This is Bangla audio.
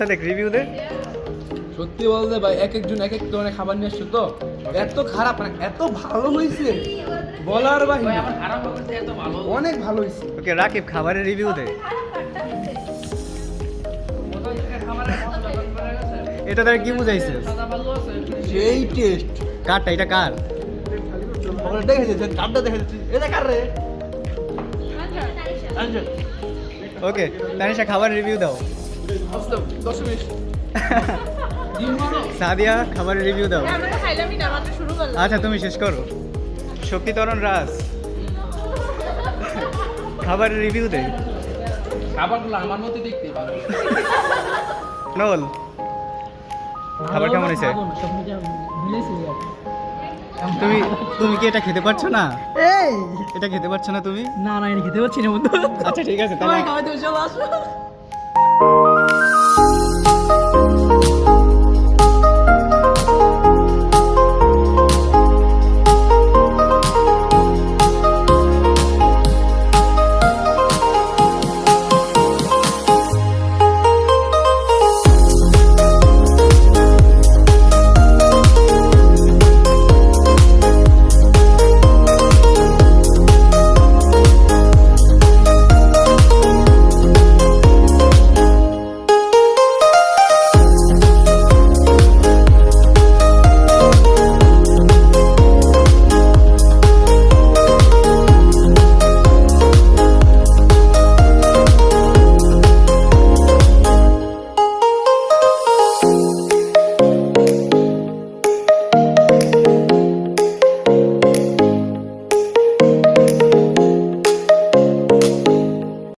সাদেক রিভিউ দে। সত্যি বলতে ভাই এক একজন এক এক ধরনের খাবার নিয়ে আসছে তো এত খারাপ না এত ভালো হয়েছে বলার বাহিরে অনেক ভালো হয়েছে। ওকে রাকিব খাবারের রিভিউ দে। এটা তার কি বুঝাইছে? সেই টেস্ট কারটা এটা কার? ওটা দেখেছে কাপটা দেখেছে এটা কার রে ওকে তানিশা খাবারের রিভিউ দাও। 10 মিনিট সাদিয়া খাবারের রিভিউ দাও। আমরা তো খাইলামই না, মাত্র শুরু করলাম। আচ্ছা তুমি শেষ করো। শক্তিতরণ রাজ খাবারের রিভিউ দে। খাবারগুলো আমার মতো দেখতে পারো নল খাবার কেমন হয়েছে? তুমি তুমি কি এটা খেতে পারছো না? এই এটা খেতে পারছো না তুমি? না না, এটা খেতে পাচ্ছি না বন্ধু। আচ্ছা ঠিক আছে তাহলে খাওয়াইতে চলো আসো।